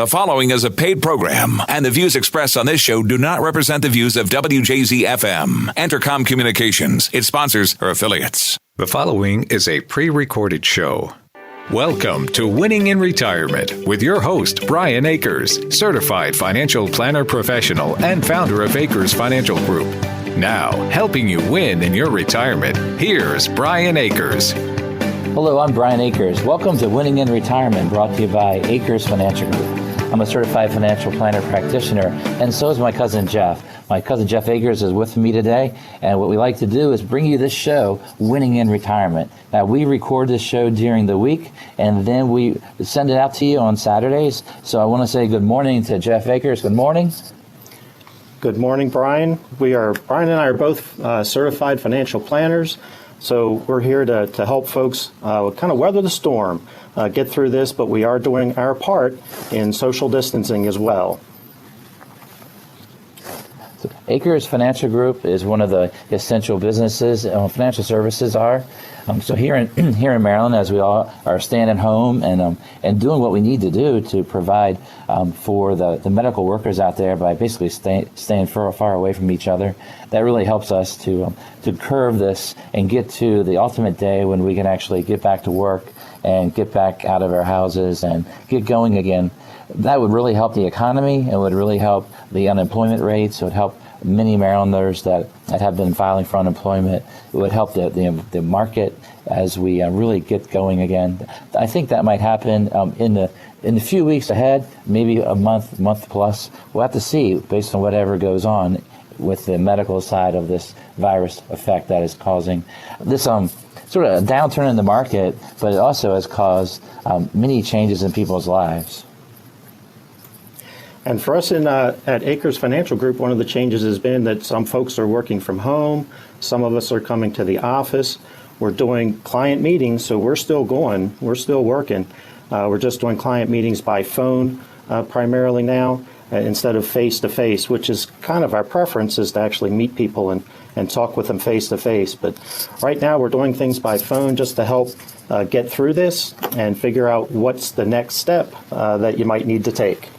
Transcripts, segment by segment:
The following is a paid program, and the views expressed on this show do not represent the views of WJZ-FM, Entercom Communications, its sponsors, or affiliates. The following is a pre-recorded show. Welcome to Winning in Retirement with your host, Brian Akers, certified financial planner professional and founder of Akers Financial Group. Now, helping you win in your retirement, here's Brian Akers. Hello, I'm Brian Akers. Welcome to Winning in Retirement, brought to you by Akers Financial Group. I'm a certified financial planner practitioner, and so is my cousin Jeff. My cousin Jeff Akers is with me today, and what we like to do is bring you this show, Winning in Retirement. Now, we record this show during the week, and then we send it out to you on Saturdays. So I want to say good morning to Jeff Akers. Good morning. Good morning, Brian. Brian and I are both certified financial planners, so we're here to help folks kind of weather the storm, get through this, but we are doing our part in social distancing as well. Akers Financial Group is one of the essential businesses financial services are. So here in Maryland, as we all are staying at home and doing what we need to do to provide for the medical workers out there by basically staying far away from each other, that really helps us to curb this and get to the ultimate day when we can actually get back to work and get back out of our houses and get going again. That would really help the economy. It would really help the unemployment rates. It would help many Marylanders that have been filing for unemployment. It would help the market as we really get going again. I think that might happen in the few weeks ahead, maybe a month plus. We'll have to see based on whatever goes on with the medical side of this virus effect that is causing this sort of a downturn in the market, but it also has caused many changes in people's lives. And for us at Akers Financial Group, one of the changes has been that some folks are working from home. Some of us are coming to the office. We're doing client meetings, so we're still going. We're still working. We're just doing client meetings by phone primarily now instead of face-to-face, which is kind of our preference, is to actually meet people and talk with them face-to-face. But right now we're doing things by phone just to help get through this and figure out what's the next step that you might need to take.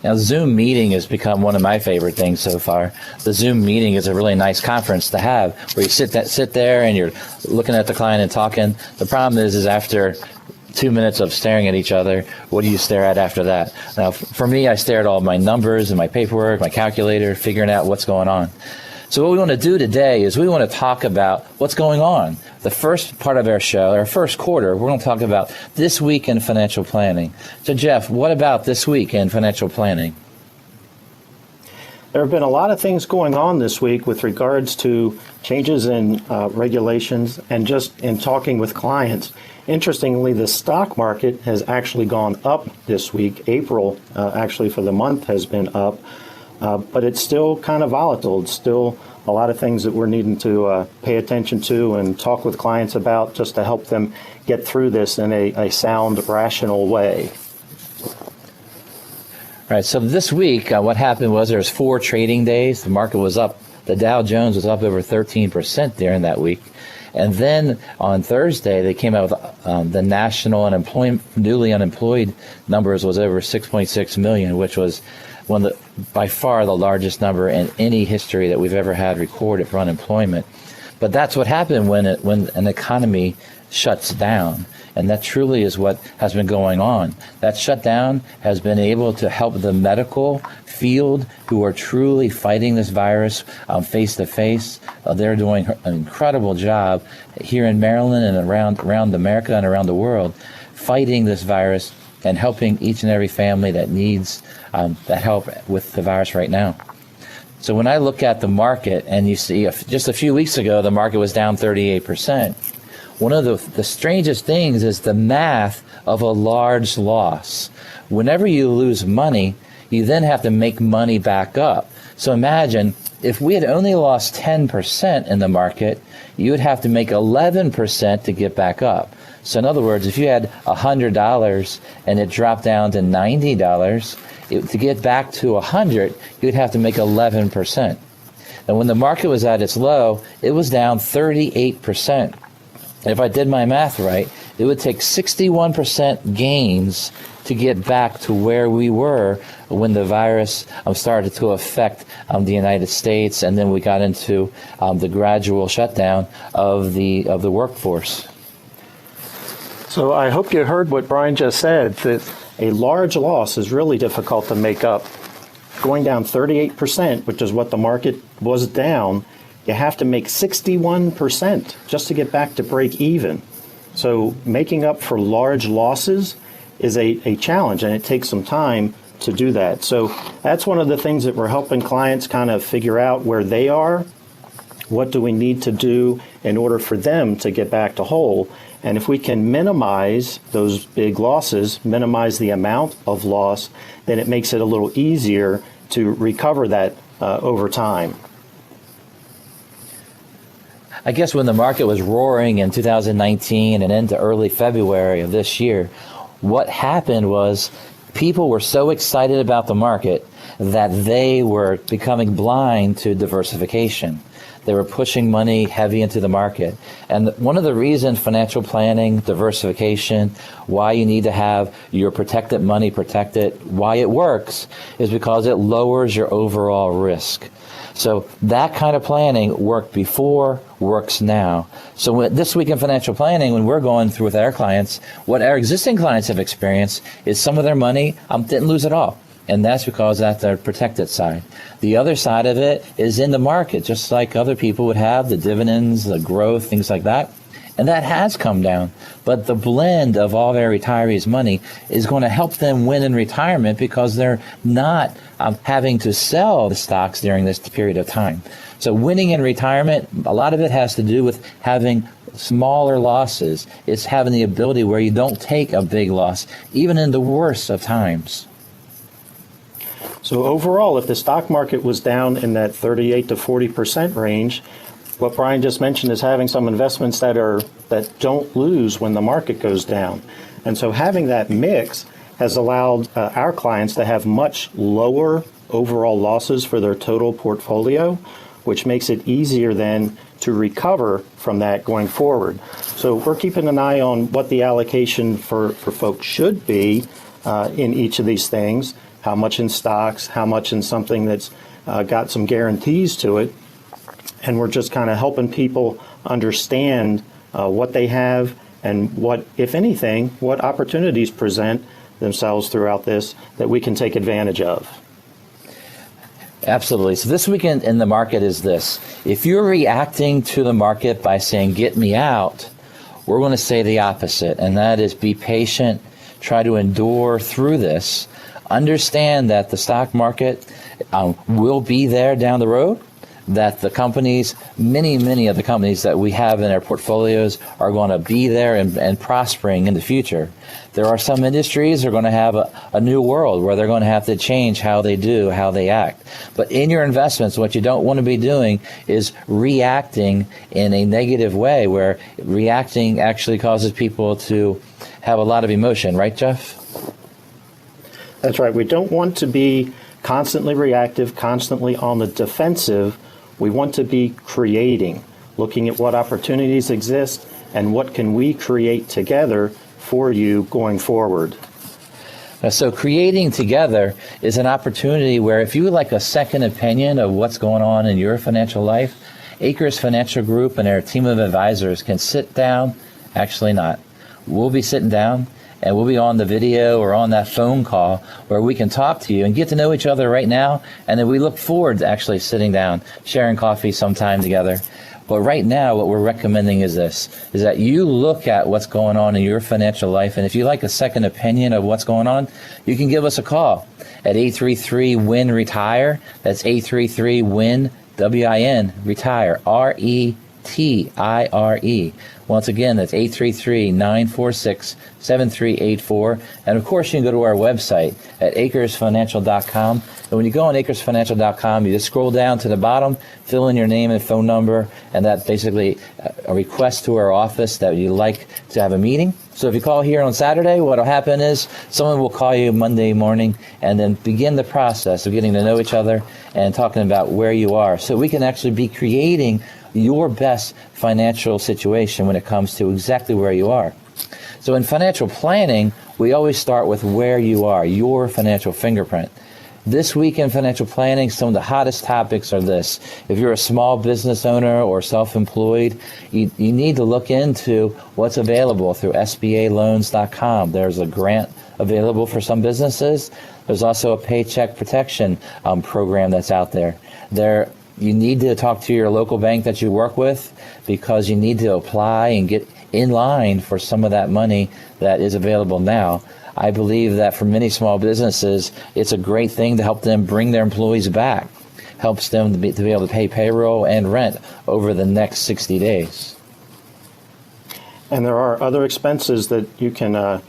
Now, Zoom meeting has become one of my favorite things so far. The Zoom meeting is a really nice conference to have, where you sit there and you're looking at the client and talking. The problem is after 2 minutes of staring at each other, what do you stare at after that? Now, for me, I stare at all my numbers and my paperwork, my calculator, figuring out what's going on. So what we want to do today is we want to talk about what's going on. The first part of our show, our first quarter, we're going to talk about this week in financial planning. So Jeff, what about this week in financial planning? There have been a lot of things going on this week with regards to changes in regulations and just in talking with clients. Interestingly, the stock market has actually gone up this week. April, actually for the month, has been up. But it's still kind of volatile. It's still a lot of things that we're needing to pay attention to and talk with clients about just to help them get through this in a sound, rational way. All right, so this week, what happened was there was 4 trading days. The market was up. The Dow Jones was up over 13% during that week. And then on Thursday, they came out with the national newly unemployed numbers was over 6.6 million, which was by far the largest number in any history that we've ever had recorded for unemployment. But that's what happened when an economy shuts down. And that truly is what has been going on. That shutdown has been able to help the medical field, who are truly fighting this virus face to face. They're doing an incredible job here in Maryland and around America and around the world, fighting this virus and helping each and every family that needs that help with the virus right now. So when I look at the market, and you see just a few weeks ago, the market was down 38%. One of the strangest things is the math of a large loss. Whenever you lose money, you then have to make money back up. So imagine if we had only lost 10% in the market, you would have to make 11% to get back up. So in other words, if you had $100 and it dropped down to $90, to get back to 100, you'd have to make 11%. And when the market was at its low, it was down 38%. If I did my math right, it would take 61% gains to get back to where we were when the virus started to affect the United States, and then we got into the gradual shutdown of the workforce. So I hope you heard what Brian just said, that a large loss is really difficult to make up. Going down 38%, which is what the market was down, you have to make 61% just to get back to break even. So making up for large losses is a challenge, and it takes some time to do that. So that's one of the things that we're helping clients kind of figure out where they are. What do we need to do in order for them to get back to whole? And if we can minimize those big losses, minimize the amount of loss, then it makes it a little easier to recover that over time. I guess when the market was roaring in 2019 and into early February of this year, what happened was people were so excited about the market that they were becoming blind to diversification. They were pushing money heavy into the market. And one of the reasons financial planning, diversification, why you need to have your protected money protected, why it works, is because it lowers your overall risk. So that kind of planning worked before, works now. So this week in financial planning, when we're going through with our clients, what our existing clients have experienced is some of their money didn't lose at all. And that's because that's their protected side. The other side of it is in the market, just like other people would have, the dividends, the growth, things like that. And that has come down. But the blend of all their retirees' money is going to help them win in retirement because they're not having to sell the stocks during this period of time. So winning in retirement, a lot of it has to do with having smaller losses. It's having the ability where you don't take a big loss, even in the worst of times. So overall, if the stock market was down in that 38 to 40% range, what Brian just mentioned is having some investments that don't lose when the market goes down. And so having that mix has allowed our clients to have much lower overall losses for their total portfolio, which makes it easier then to recover from that going forward. So we're keeping an eye on what the allocation for folks should be in each of these things. How much in stocks, how much in something that's got some guarantees to it. And we're just kind of helping people understand what they have and what, if anything, what opportunities present themselves throughout this that we can take advantage of. Absolutely. So this weekend in the market is this. If you're reacting to the market by saying, get me out, we're going to say the opposite, and that is be patient, try to endure through this. Understand that the stock market will be there down the road, that the companies, many of the companies that we have in our portfolios are going to be there and prospering in the future. There are some industries that are going to have a new world where they're going to have to change how they do, how they act. But in your investments, what you don't want to be doing is reacting in a negative way, where reacting actually causes people to have a lot of emotion. Right, Jeff? That's right. We don't want to be constantly reactive, constantly on the defensive. We want to be creating, looking at what opportunities exist and what can we create together for you going forward. So creating together is an opportunity where if you would like a second opinion of what's going on in your financial life, Acres Financial Group and our team of advisors can sit down. Actually not. We'll be sitting down and we'll be on the video or on that phone call where we can talk to you and get to know each other right now. And then we look forward to actually sitting down, sharing coffee sometime together. But right now, what we're recommending is this, is that you look at what's going on in your financial life. And if you like a second opinion of what's going on, you can give us a call at 833-WIN-RETIRE. That's 833-WIN, W-I-N, retire, R-E-T-I-R-E. Once again, that's 833-946-7384. And of course, you can go to our website at acresfinancial.com. And when you go on acresfinancial.com, you just scroll down to the bottom, fill in your name and phone number, and that's basically a request to our office that you'd like to have a meeting. So if you call here on Saturday, what will happen is someone will call you Monday morning and then begin the process of getting to know each other and talking about where you are. So we can actually be creating your best financial situation when it comes to exactly where you are. So in financial planning, we always start with where you are, your financial fingerprint. This week in financial planning, some of the hottest topics are this. If you're a small business owner or self-employed, you need to look into what's available through SBAloans.com. There's a grant available for some businesses. There's also a paycheck protection program that's out there. You need to talk to your local bank that you work with because you need to apply and get in line for some of that money that is available now. I believe that for many small businesses, it's a great thing to help them bring their employees back. Helps them to be able to pay payroll and rent over the next 60 days. And there are other expenses that you can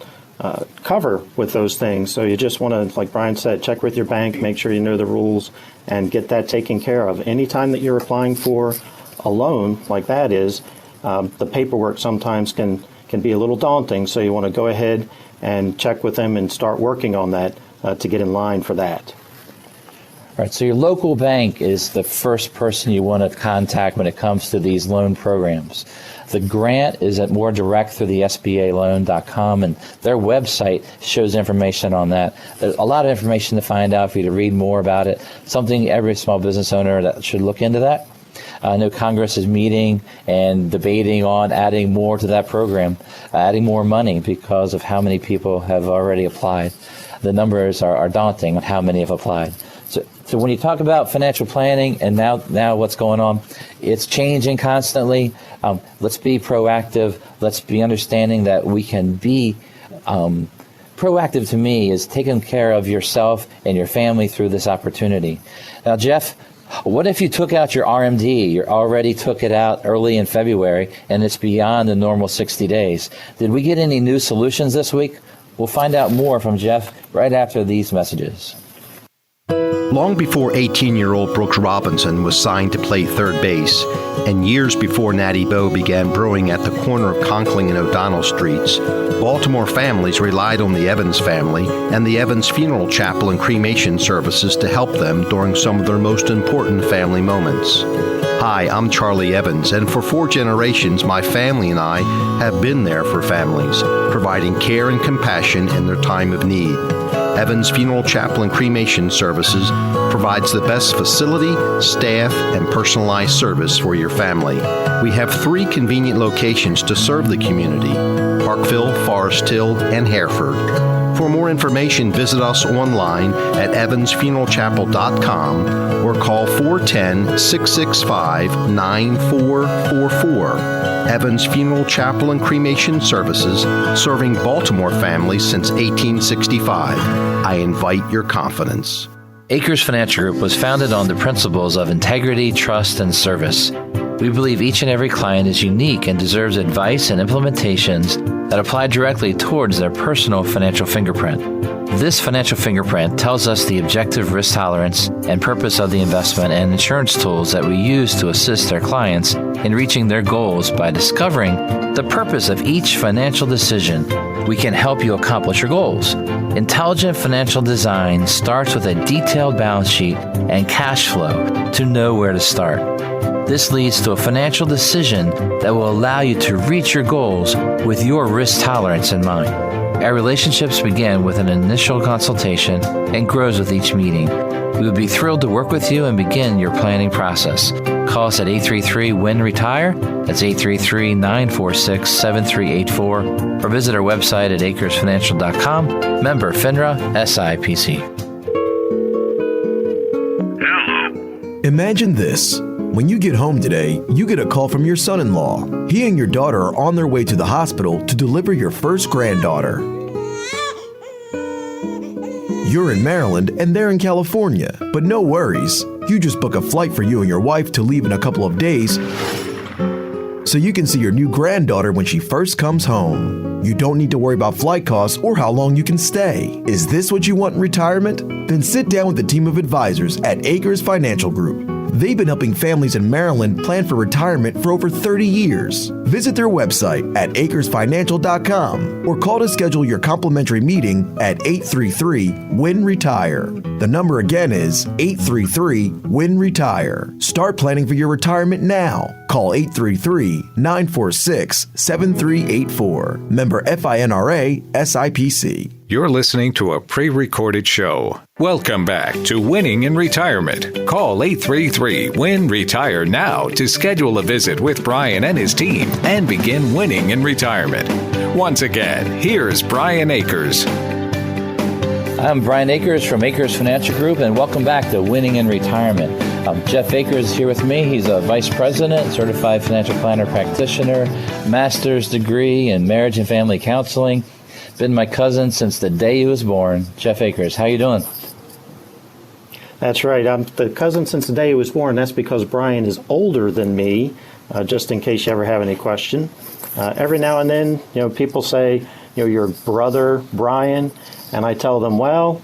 cover with those things. So you just want to, like Brian said, check with your bank, make sure you know the rules, and get that taken care of. Anytime that you're applying for a loan like that is, the paperwork sometimes can be a little daunting. So you want to go ahead and check with them and start working on that to get in line for that. All right, so your local bank is the first person you want to contact when it comes to these loan programs. The grant is more direct through the SBAloan.com, and their website shows information on that. There's a lot of information to find out for you to read more about it, something every small business owner that should look into that. I know Congress is meeting and debating on adding more to that program, adding more money because of how many people have already applied. The numbers are daunting on how many have applied. So when you talk about financial planning and now what's going on, it's changing constantly. Let's be proactive. Let's be understanding that we can be proactive. To me is taking care of yourself and your family through this opportunity. Now, Jeff, what if you took out your RMD? You already took it out early in February, and it's beyond the normal 60 days. Did we get any new solutions this week? We'll find out more from Jeff right after these messages. Long before 18-year-old Brooks Robinson was signed to play third base, and years before Natty Boh began brewing at the corner of Conkling and O'Donnell Streets, Baltimore families relied on the Evans family and the Evans Funeral Chapel and Cremation Services to help them during some of their most important family moments. Hi, I'm Charlie Evans, and for 4 generations, my family and I have been there for families, providing care and compassion in their time of need. Evans Funeral Chapel and Cremation Services provides the best facility, staff, and personalized service for your family. We have 3 convenient locations to serve the community: Parkville, Forest Hill, and Hereford. For more information, visit us online at evansfuneralchapel.com or call 410-665-9444. Evans Funeral Chapel and Cremation Services, serving Baltimore families since 1865. I invite your confidence. Acres Financial Group was founded on the principles of integrity, trust, and service. We believe each and every client is unique and deserves advice and implementations that apply directly towards their personal financial fingerprint. This financial fingerprint tells us the objective risk tolerance and purpose of the investment and insurance tools that we use to assist our clients in reaching their goals. By discovering the purpose of each financial decision, we can help you accomplish your goals. Intelligent financial design starts with a detailed balance sheet and cash flow to know where to start. This leads to a financial decision that will allow you to reach your goals with your risk tolerance in mind. Our relationships begin with an initial consultation and grows with each meeting. We would be thrilled to work with you and begin your planning process. Call us at 833-WIN-RETIRE. That's 833-946-7384. Or visit our website at acresfinancial.com. Member FINRA SIPC. Imagine this. When you get home today, you get a call from your son-in-law. He and your daughter are on their way to the hospital to deliver your first granddaughter. You're in Maryland and they're in California, but no worries. You just book a flight for you and your wife to leave in a couple of days so you can see your new granddaughter when she first comes home. You don't need to worry about flight costs or how long you can stay. Is this what you want in retirement? Then sit down with the team of advisors at Acres Financial Group. They've been helping families in Maryland plan for retirement for over 30 years. Visit their website at acresfinancial.com or call to schedule your complimentary meeting at 833-WIN-RETIRE. The number again is 833-WIN-RETIRE. Start planning for your retirement now. Call 833-946-7384. Member FINRA SIPC. You're listening to a pre-recorded show. Welcome back to Winning in Retirement. Call 833-WIN-RETIRE now to schedule a visit with Brian and his team and begin winning in retirement. Once again, here's Brian Akers. I'm Brian Akers from Akers Financial Group, and welcome back to Winning in Retirement. Jeff Akers is here with me. He's a vice president, certified financial planner practitioner, master's degree in marriage and family counseling. Been my cousin since the day he was born. Jeff Akers, how you doing? That's right. I'm the cousin since the day he was born. That's because Brian is older than me, just in case you ever have any question. Every now and then, people say, your brother, Brian, and I tell them, well,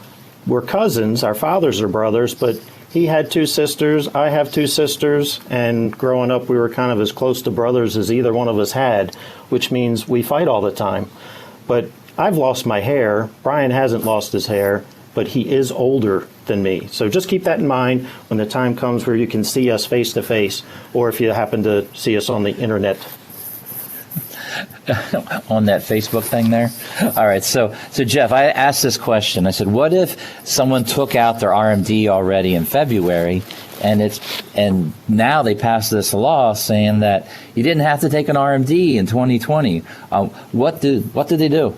we're cousins. Our fathers are brothers, but he had two sisters. I have two sisters. And growing up, we were kind of as close to brothers as either one of us had, which means we fight all the time. But I've lost my hair. Brian hasn't lost his hair, but he is older than me. So just keep that in mind when the time comes where you can see us face to face, or if you happen to see us on the internet. On that Facebook thing there? All right, so Jeff, I asked this question. I said, what if someone took out their RMD already in February, and now they passed this law saying that you didn't have to take an RMD in 2020? What did they do?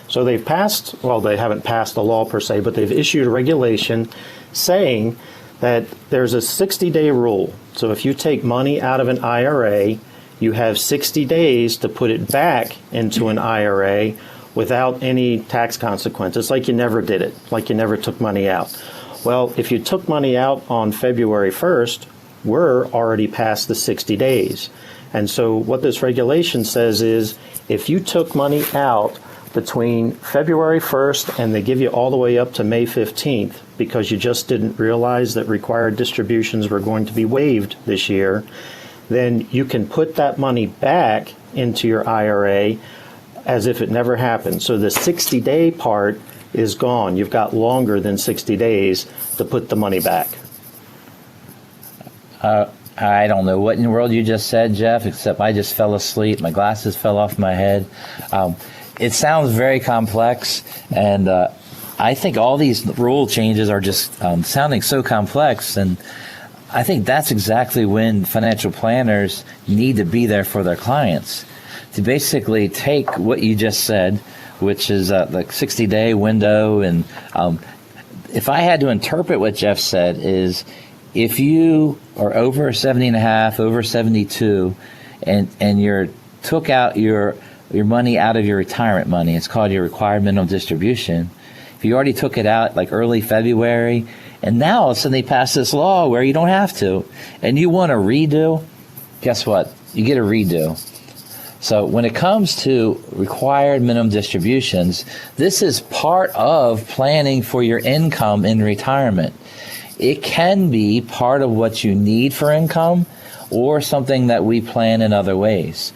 So they've passed, well, they haven't passed a law per se, but they've issued a regulation saying that there's a 60-day rule. So if you take money out of an IRA, you have 60 days to put it back into an IRA without any tax consequences, like you never did it, like you never took money out. Well, if you took money out on February 1st, we're already past the 60 days. And so what this regulation says is if you took money out between February 1st and they give you all the way up to May 15th because you just didn't realize that required distributions were going to be waived this year, then you can put that money back into your IRA as if it never happened. So the 60-day part is gone. You've got longer than 60 days to put the money back. I don't know what in the world you just said, Jeff, except I just fell asleep. My glasses fell off my head. It sounds very complex, and I think all these rule changes are just sounding so complex, and I think that's exactly when financial planners need to be there for their clients, to basically take what you just said, which is the 60-day window, and if I had to interpret what Jeff said is if you are over 70 and a half, over 72, and you took out your money out of your retirement money, it's called your required minimum distribution. If you already took it out like early February, and now all of a sudden they pass this law where you don't have to, and you want a redo, guess what? You get a redo. So when it comes to required minimum distributions, this is part of planning for your income in retirement. It can be part of what you need for income or something that we plan in other ways.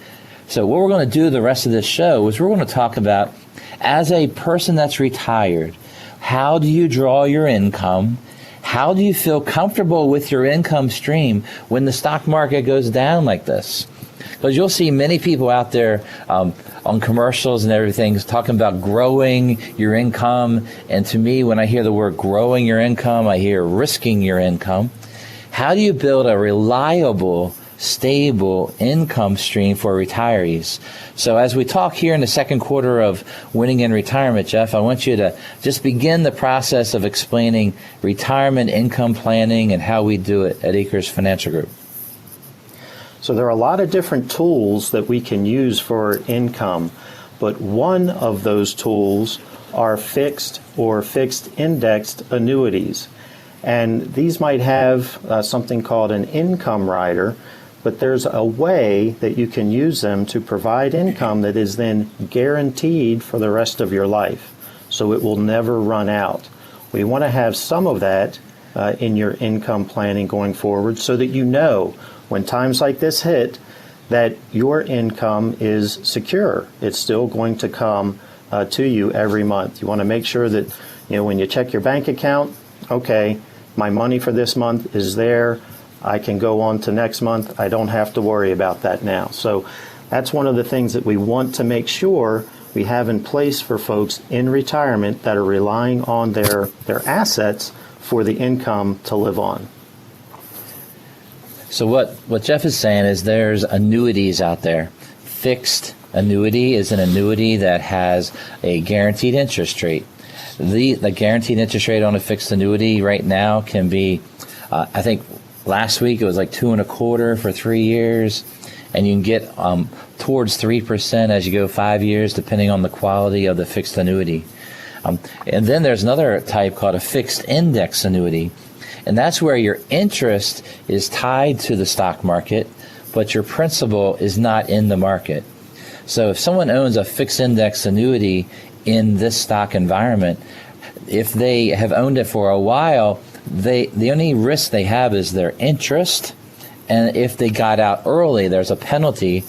So what we're going to do the rest of this show is we're going to talk about, as a person that's retired, how do you draw your income? How do you feel comfortable with your income stream when the stock market goes down like this? Because you'll see many people out there on commercials and everything talking about growing your income. And to me, when I hear the word growing your income, I hear risking your income. How do you build a reliable, stable income stream for retirees? So as we talk here in the second quarter of Winning in Retirement, Jeff, I want you to just begin the process of explaining retirement income planning and how we do it at Akers Financial Group. So there are a lot of different tools that we can use for income, but one of those tools are fixed or fixed indexed annuities. And these might have something called an income rider, but there's a way that you can use them to provide income that is then guaranteed for the rest of your life. So it will never run out. We want to have some of that in your income planning going forward, so that you know when times like this hit that your income is secure. It's still going to come to you every month. You want to make sure that, when you check your bank account, okay, my money for this month is there. I can go on to next month. I don't have to worry about that now. So that's one of the things that we want to make sure we have in place for folks in retirement that are relying on their assets for the income to live on. So what Jeff is saying is there's annuities out there. Fixed annuity is an annuity that has a guaranteed interest rate. The guaranteed interest rate on a fixed annuity right now can be, I think last week it was like 2.25% for 3 years, and you can get towards 3% as you go 5 years, depending on the quality of the fixed annuity. And then there's another type called a fixed index annuity, and that's where your interest is tied to the stock market, but your principal is not in the market. So if someone owns a fixed index annuity in this stock environment, if they have owned it for a while, the only risk they have is their interest, and if they got out early, there's a penalty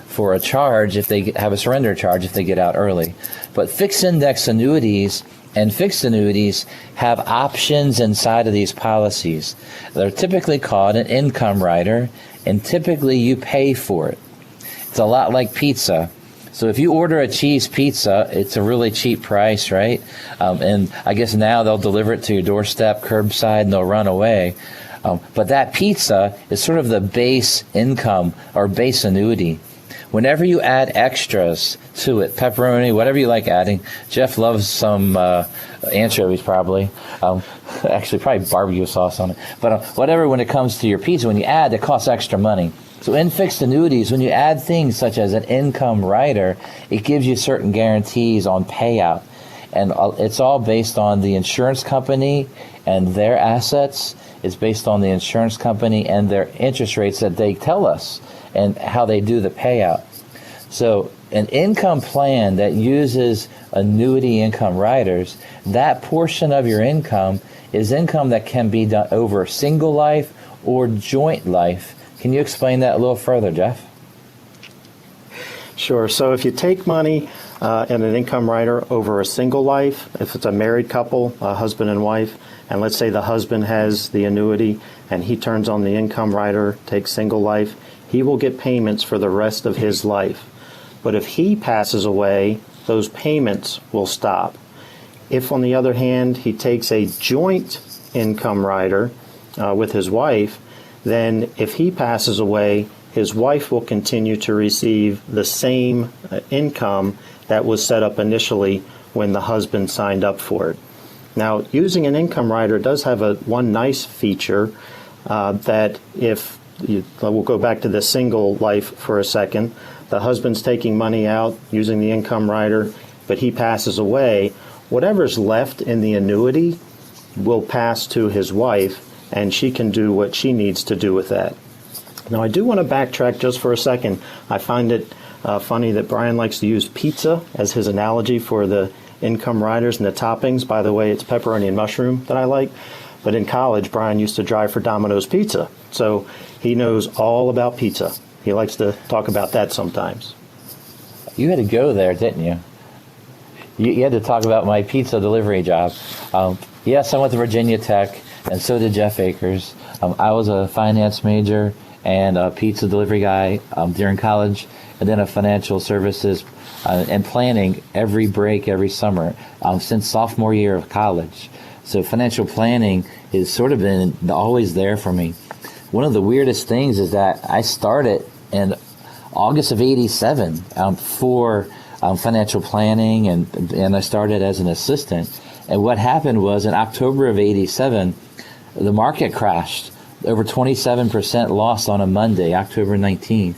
for a charge if they have a surrender charge if they get out early. But fixed index annuities and fixed annuities have options inside of these policies. They're typically called an income rider, and typically you pay for it. It's a lot like pizza. So if you order a cheese pizza, it's a really cheap price, right? And I guess now they'll deliver it to your doorstep, curbside, and they'll run away. But that pizza is sort of the base income or base annuity. Whenever you add extras to it, pepperoni, whatever you like adding, Jeff loves some anchovies probably, actually probably barbecue sauce on it, but whatever, when it comes to your pizza, when you add, it costs extra money. So in fixed annuities, when you add things such as an income rider, it gives you certain guarantees on payout. And it's all based on the insurance company and their assets. It's based on the insurance company and their interest rates that they tell us and how they do the payout. So an income plan that uses annuity income riders, that portion of your income is income that can be done over single life or joint life. Can you explain that a little further, Jeff? Sure. So if you take money in an income rider over a single life, if it's a married couple, a husband and wife, and let's say the husband has the annuity and he turns on the income rider, takes single life, he will get payments for the rest of his life. But if he passes away, those payments will stop. If, on the other hand, he takes a joint income rider with his wife, then if he passes away, his wife will continue to receive the same income that was set up initially when the husband signed up for it. Now, using an income rider does have one nice feature that if we'll go back to the single life for a second. The husband's taking money out using the income rider, but he passes away. Whatever's left in the annuity will pass to his wife, and she can do what she needs to do with that. Now, I do want to backtrack just for a second. I find it funny that Brian likes to use pizza as his analogy for the income riders and the toppings. By the way, it's pepperoni and mushroom that I like. But in college, Brian used to drive for Domino's Pizza, so he knows all about pizza. He likes to talk about that sometimes. You had to go there, didn't you? You had to talk about my pizza delivery job. Yes, I went to Virginia Tech, and so did Jeff Akers. I was a finance major and a pizza delivery guy during college, and then a financial services and planning every break, every summer, since sophomore year of college. So financial planning has sort of been always there for me. One of the weirdest things is that I started in August of '87 for financial planning, and I started as an assistant. And what happened was in October of '87, the market crashed, over 27% loss on a Monday, October 19th.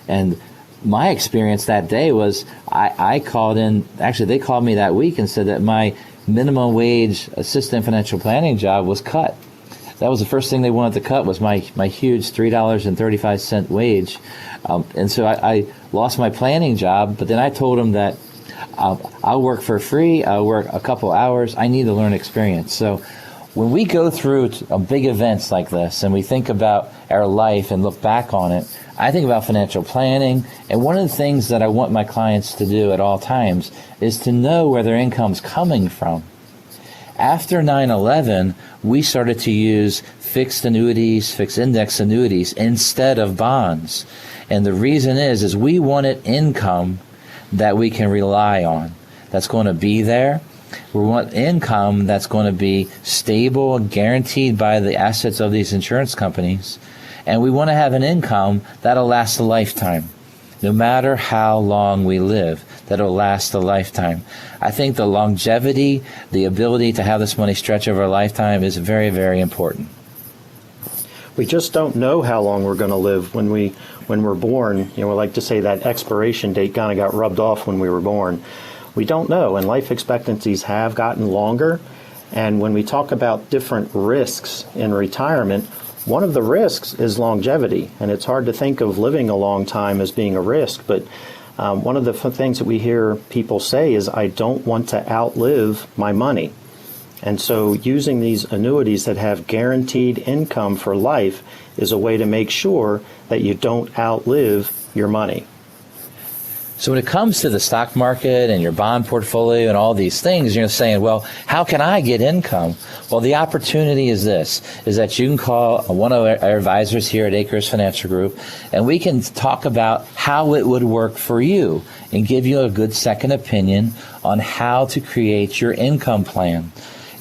And my experience that day was I called in, actually they called me that week and said that my minimum wage assistant financial planning job was cut. That was the first thing they wanted to cut, was my huge $3.35 wage. And so I lost my planning job, but then I told them that I'll work for free, I'll work a couple hours, I need to learn experience. So when we go through big events like this and we think about our life and look back on it, I think about financial planning. And one of the things that I want my clients to do at all times is to know where their income's coming from. After 9/11, we started to use fixed annuities, fixed index annuities instead of bonds. And the reason is we wanted income that we can rely on, that's going to be there. We want income that's going to be stable, guaranteed by the assets of these insurance companies. And we want to have an income that'll last a lifetime, no matter how long we live, that'll last a lifetime. I think the longevity, the ability to have this money stretch over a lifetime is very, very important. We just don't know how long we're going to live when we're born. We like to say that expiration date kind of got rubbed off when we were born. We don't know, and life expectancies have gotten longer. And when we talk about different risks in retirement, one of the risks is longevity, and it's hard to think of living a long time as being a risk, but one of the things that we hear people say is, I don't want to outlive my money. And so using these annuities that have guaranteed income for life is a way to make sure that you don't outlive your money. So when it comes to the stock market and your bond portfolio and all these things, you're saying, well, how can I get income? Well, the opportunity is this, is that you can call one of our advisors here at Acres Financial Group, and we can talk about how it would work for you and give you a good second opinion on how to create your income plan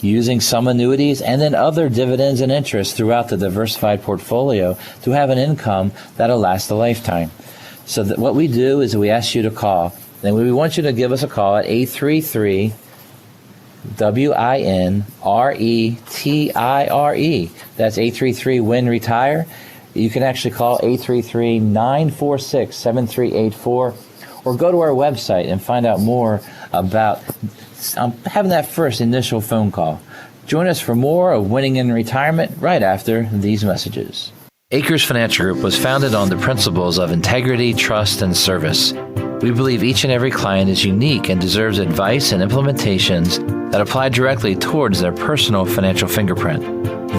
using some annuities and then other dividends and interest throughout the diversified portfolio to have an income that'll last a lifetime. So what we do is we ask you to call, and we want you to give us a call at 833-WINRETIRE. That's 833-WIN-RETIRE. You can actually call 833-946-7384 or go to our website and find out more about having that first initial phone call. Join us for more of Winning in Retirement right after these messages. Acres Financial Group was founded on the principles of integrity, trust, and service. We believe each and every client is unique and deserves advice and implementations that apply directly towards their personal financial fingerprint.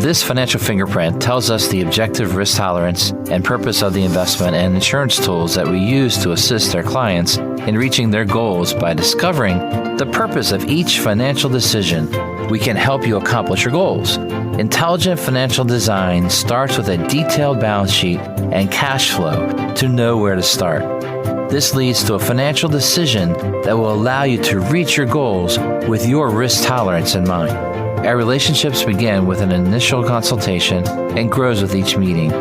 This financial fingerprint tells us the objective risk tolerance and purpose of the investment and insurance tools that we use to assist our clients in reaching their goals. By discovering the purpose of each financial decision, we can help you accomplish your goals. Intelligent financial design starts with a detailed balance sheet and cash flow to know where to start. This leads to a financial decision that will allow you to reach your goals with your risk tolerance in mind. Our relationships begin with an initial consultation and grows with each meeting.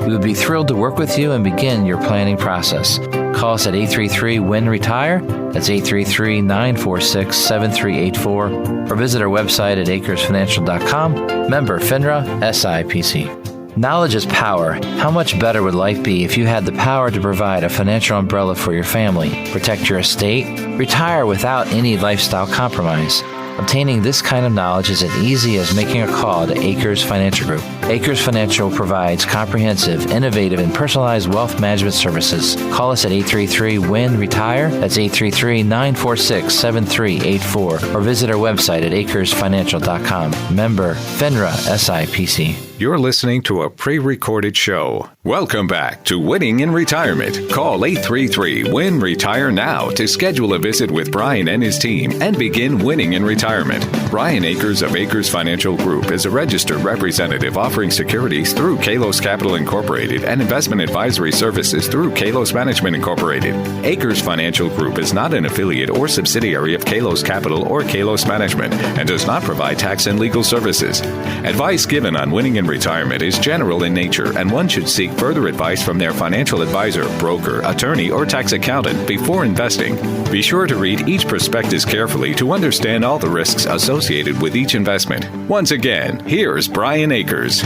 We would be thrilled to work with you and begin your planning process. Call us at 833-WIN-RETIRE. That's 833-946-7384. Or visit our website at acresfinancial.com. Member FINRA SIPC. Knowledge is power. How much better would life be if you had the power to provide a financial umbrella for your family, protect your estate, retire without any lifestyle compromise? Obtaining this kind of knowledge is as easy as making a call to Acres Financial Group. Acres Financial provides comprehensive, innovative, and personalized wealth management services. Call us at 833-WIN-RETIRE. That's 833-946-7384. Or visit our website at acresfinancial.com. Member FINRA SIPC. You're listening to a pre-recorded show. Welcome back to Winning in Retirement. Call 833-WIN-RETIRE now to schedule a visit with Brian and his team and begin winning in retirement. Brian Akers of Akers Financial Group is a registered representative offering securities through Kalos Capital Incorporated and investment advisory services through Kalos Management Incorporated. Akers Financial Group is not an affiliate or subsidiary of Kalos Capital or Kalos Management and does not provide tax and legal services. Advice given on winning in retirement is general in nature, and one should seek further advice from their financial advisor, broker, attorney, or tax accountant before investing. Be sure to read each prospectus carefully to understand all the risks associated with each investment. Once again, here's Brian Akers.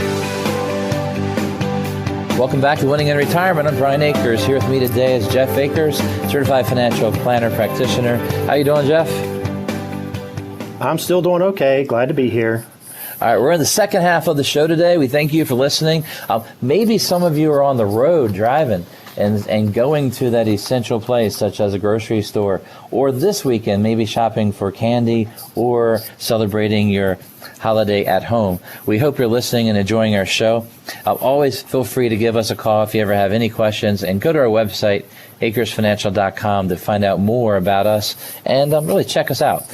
Welcome back to Winning in Retirement. I'm Brian Akers. Here with me today is Jeff Akers, Certified Financial Planner Practitioner. How you doing, Jeff? I'm still doing okay. Glad to be here. All right, we're in the second half of the show today. We thank you for listening. Maybe some of you are on the road driving, and going to that essential place such as a grocery store, or this weekend maybe shopping for candy or celebrating your holiday at home. We hope you're listening and enjoying our show. Always feel free to give us a call if you ever have any questions, and go to our website, acresfinancial.com, to find out more about us and really check us out.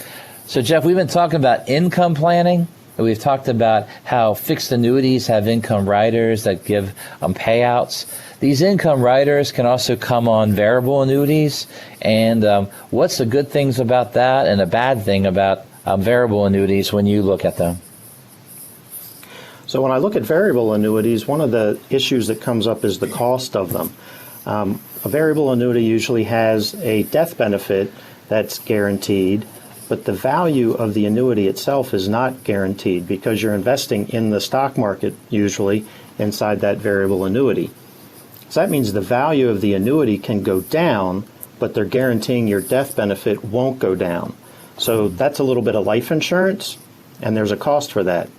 So, Jeff, we've been talking about income planning. We've talked about how fixed annuities have income riders that give payouts. These income riders can also come on variable annuities. And what's the good things about that and a bad thing about variable annuities when you look at them? So when I look at variable annuities, one of the issues that comes up is the cost of them. A variable annuity usually has a death benefit that's guaranteed, but the value of the annuity itself is not guaranteed because you're investing in the stock market usually inside that variable annuity. So that means the value of the annuity can go down, but they're guaranteeing your death benefit won't go down. So that's a little bit of life insurance, and there's a cost for that.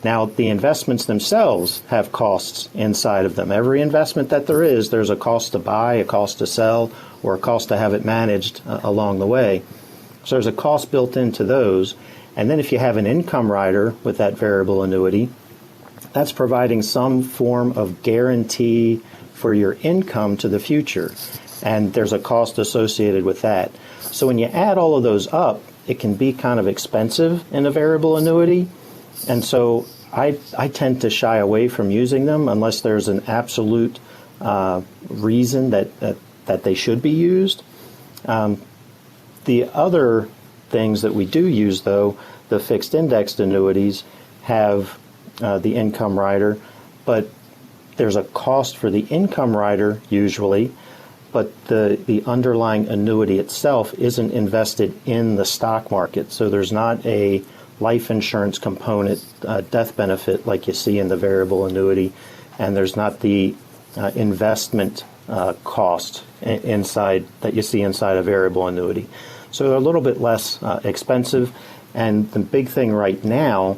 Now, the investments themselves have costs inside of them. Every investment that there is, there's a cost to buy, a cost to sell, or a cost to have it managed along the way. So there's a cost built into those. And then if you have an income rider with that variable annuity, that's providing some form of guarantee for your income to the future. And there's a cost associated with that. So when you add all of those up, it can be kind of expensive in a variable annuity. And so I tend to shy away from using them unless there's an absolute reason that they should be used. The other things that we do use, though, the fixed indexed annuities have the income rider, but there's a cost for the income rider usually, but the underlying annuity itself isn't invested in the stock market. So there's not a life insurance component, death benefit like you see in the variable annuity, and there's not the investment cost inside that you see inside a variable annuity. So they're a little bit less expensive, and the big thing right now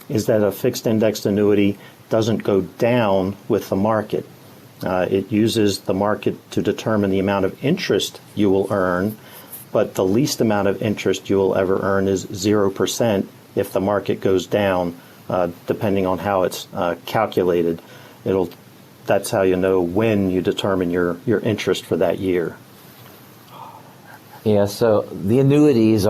is that a fixed indexed annuity doesn't go down with the market. It uses the market to determine the amount of interest you will earn, but the least amount of interest you will ever earn is 0% if the market goes down, depending on how it's calculated. That's how you know when you determine your interest for that year. Yeah, so the annuities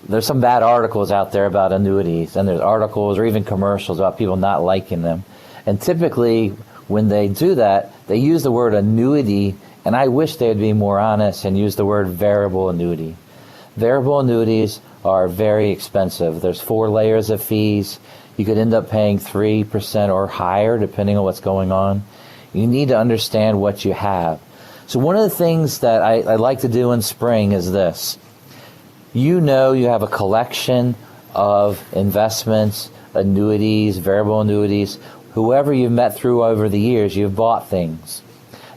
there's some bad articles out there about annuities, and there's articles or even commercials about people not liking them. And typically, when they do that, they use the word annuity, and I wish they would be more honest and use the word variable annuity. Variable annuities are very expensive. There's 4 layers of fees. You could end up paying 3% or higher, depending on what's going on. You need to understand what you have. So one of the things that I like to do in spring is this. You know you have a collection of investments, annuities, variable annuities. Whoever you've met through over the years, you've bought things.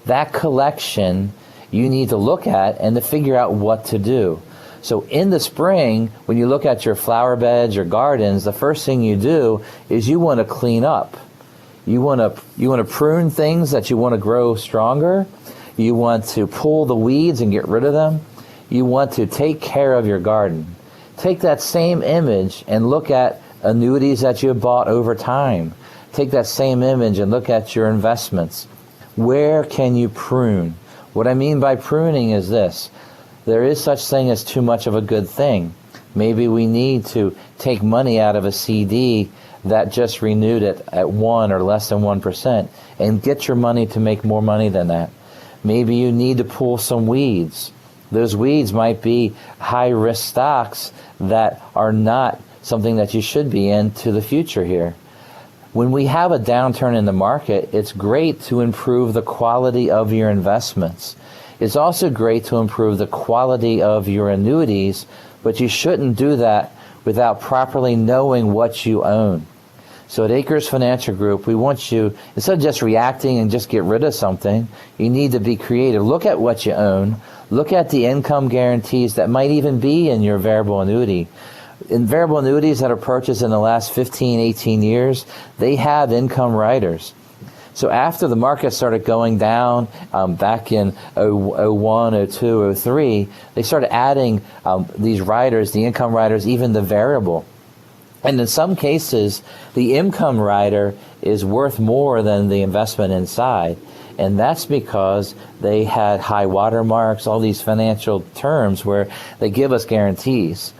That collection you need to look at and to figure out what to do. So in the spring, when you look at your flower beds or gardens, the first thing you do is you want to clean up. You want to prune things that you want to grow stronger. You want to pull the weeds and get rid of them. You want to take care of your garden. Take that same image and look at annuities that you've bought over time. Take that same image and look at your investments. Where can you prune? What I mean by pruning is this. There is such thing as too much of a good thing. Maybe we need to take money out of a CD that just renewed it at 1 or less than 1% and get your money to make more money than that. Maybe you need to pull some weeds. Those weeds might be high-risk stocks that are not something that you should be in to the future here. When we have a downturn in the market, it's great to improve the quality of your investments. It's also great to improve the quality of your annuities, but you shouldn't do that without properly knowing what you own. So at Acres Financial Group, we want you, instead of just reacting and just get rid of something, you need to be creative. Look at what you own. Look at the income guarantees that might even be in your variable annuity. In variable annuities that are purchased in the last 15, 18 years, they have income riders. So after the market started going down back in 01, 02, 03, they started adding these riders, the income riders, even the variable. And in some cases, the income rider is worth more than the investment inside. And that's because they had high watermarks, all these financial terms where they give us guarantees.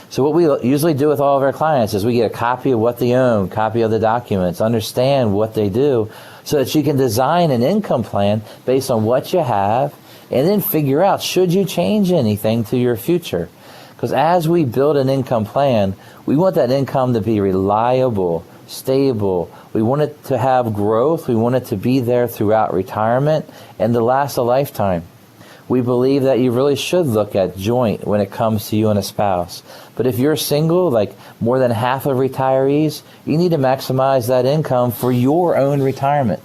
So what we usually do with all of our clients is we get a copy of what they own, copy of the documents, understand what they do, so that you can design an income plan based on what you have, and then figure out, should you change anything to your future? Because as we build an income plan, we want that income to be reliable, stable. We want it to have growth. We want it to be there throughout retirement and to last a lifetime. We believe that you really should look at joint when it comes to you and a spouse. But if you're single, like more than half of retirees, you need to maximize that income for your own retirement.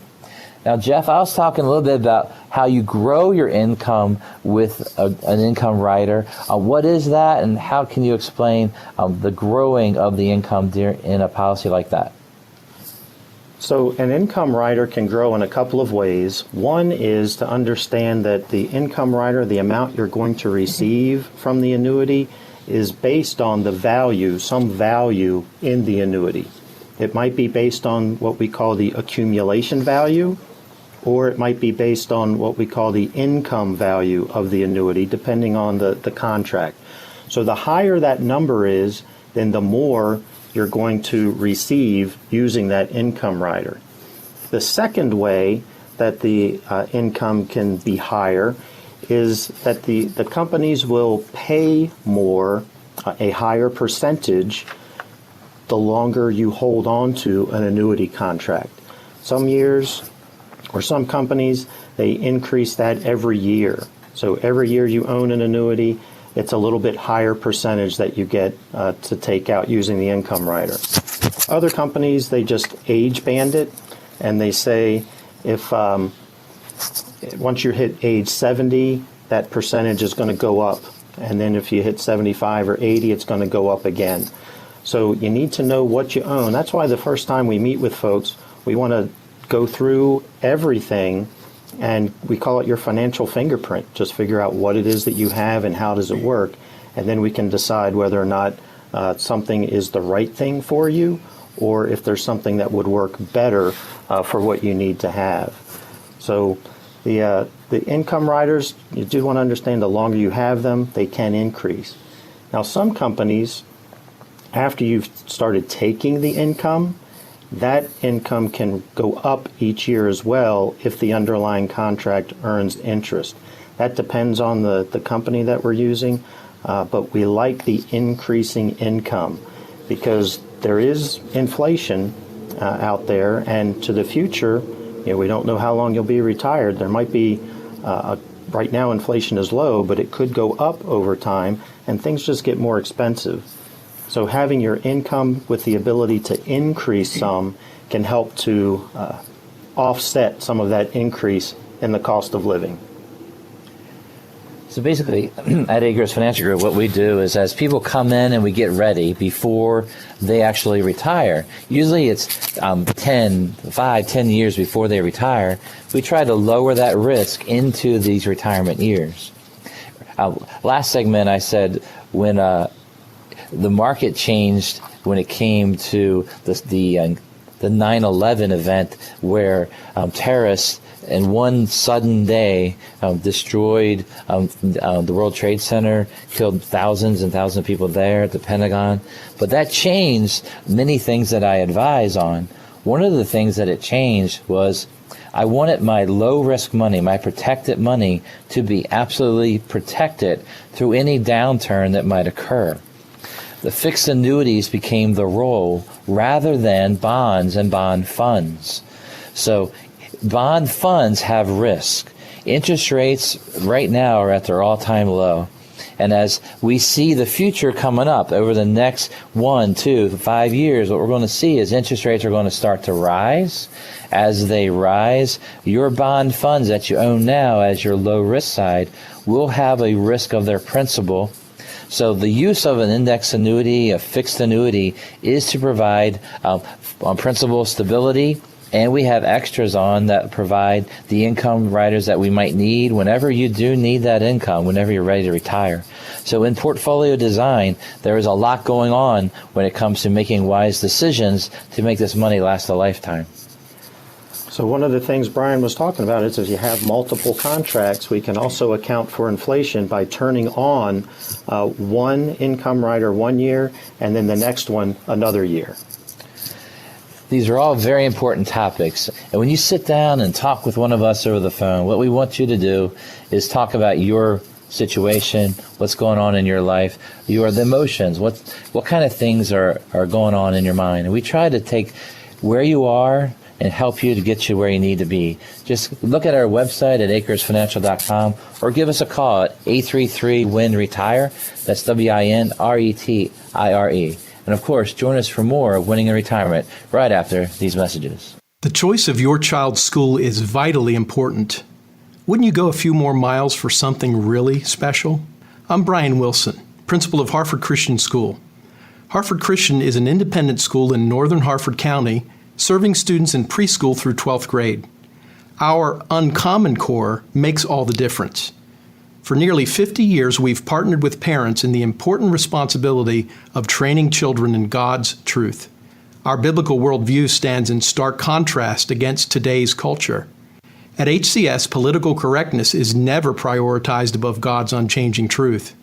Now, Jeff, I was talking a little bit about how you grow your income with an income rider. What is that, and how can you explain the growing of the income in a policy like that? So an income rider can grow in a couple of ways. One is to understand that the income rider, the amount you're going to receive from the annuity, is based on the value, some value in the annuity. It might be based on what we call the accumulation value, or it might be based on what we call the income value of the annuity, depending on the contract. So the higher that number is, then the more you're going to receive using that income rider. The second way that the income can be higher is that the companies will pay more, a higher percentage, the longer you hold on to an annuity contract. Some years, or some companies, they increase that every year. So every year you own an annuity, it's a little bit higher percentage that you get to take out using the income rider. Other companies, they just age band it, and they say if once you hit age 70, that percentage is going to go up. And then if you hit 75 or 80, it's going to go up again. So you need to know what you own. That's why the first time we meet with folks, we want to go through everything, and we call it your financial fingerprint. Just figure out what it is that you have and how does it work, and then we can decide whether or not something is the right thing for you, or if there's something that would work better for what you need to have. So the income riders, you do want to understand the longer you have them, they can increase. Now some companies, after you've started taking the income, that income can go up each year as well if the underlying contract earns interest. That depends on the company that we're using, but we like the increasing income because there is inflation out there, and to the future, we don't know how long you'll be retired. There might be, right now inflation is low, but it could go up over time, and things just get more expensive. So having your income with the ability to increase some can help to offset some of that increase in the cost of living. So basically, at Acres Financial Group, what we do is as people come in and we get ready before they actually retire, usually it's 10 years before they retire, we try to lower that risk into these retirement years. Last segment I said when the market changed when it came to the 9/11 event where terrorists in one sudden day destroyed the World Trade Center, killed thousands and thousands of people there at the Pentagon. But that changed many things that I advise on. One of the things that it changed was I wanted my low-risk money, my protected money, to be absolutely protected through any downturn that might occur. The fixed annuities became the role rather than bonds and bond funds. So bond funds have risk. Interest rates right now are at their all-time low. And as we see the future coming up over the next 1, 2, 5 years, what we're going to see is interest rates are going to start to rise. As they rise, your bond funds that you own now as your low-risk side will have a risk of their principal. So the use of an index annuity, a fixed annuity, is to provide principal stability And we have extras on that provide the income riders that we might need whenever you do need that income, whenever you're ready to retire. So in portfolio design, there is a lot going on when it comes to making wise decisions to make this money last a lifetime. So one of the things Brian was talking about is if you have multiple contracts, we can also account for inflation by turning on one income rider 1 year and then the next one another year. These are all very important topics. And when you sit down and talk with one of us over the phone, what we want you to do is talk about your situation, what's going on in your life, the emotions, what kind of things are going on in your mind. And we try to take where you are and help you to get you where you need to be. Just look at our website at acresfinancial.com or give us a call at 833-WIN-RETIRE. That's WINRETIRE. And of course, join us for more of Winning in Retirement right after these messages. The choice of your child's school is vitally important. Wouldn't you go a few more miles for something really special? I'm Brian Wilson, principal of Harford Christian School. Harford Christian is an independent school in northern Harford County, serving students in preschool through 12th grade. Our Uncommon Core makes all the difference. For nearly 50 years, we've partnered with parents in the important responsibility of training children in God's truth. Our biblical worldview stands in stark contrast against today's culture. At HCS, political correctness is never prioritized above God's unchanging truth.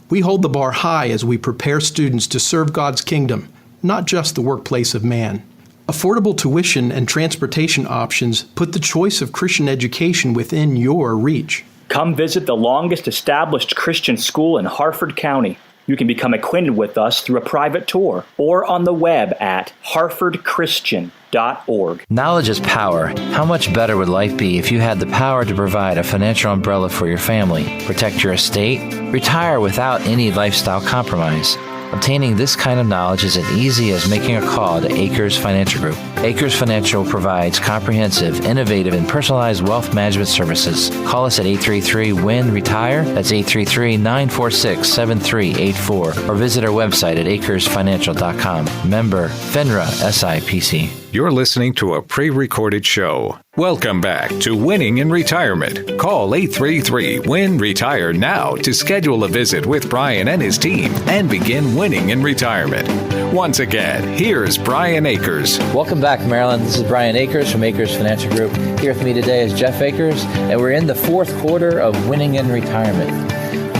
We hold the bar high as we prepare students to serve God's kingdom, not just the workplace of man. Affordable tuition and transportation options put the choice of Christian education within your reach. Come visit the longest established Christian school in Harford County. You can become acquainted with us through a private tour or on the web at harfordchristian.org. Knowledge is power. How much better would life be if you had the power to provide a financial umbrella for your family, protect your estate, retire without any lifestyle compromise? Obtaining this kind of knowledge is as easy as making a call to Acres Financial Group. Acres Financial provides comprehensive, innovative, and personalized wealth management services. Call us at 833-WIN-RETIRE. That's 833-946-7384. Or visit our website at acresfinancial.com. Member FINRA SIPC. You're listening to a pre-recorded show. Welcome back to Winning in Retirement. Call 833-WIN-RETIRE now to schedule a visit with Brian and his team and begin winning in retirement. Once again, here's Brian Akers. Welcome back, Maryland. This is Brian Akers from Akers Financial Group. Here with me today is Jeff Akers, and we're in the fourth quarter of Winning in Retirement.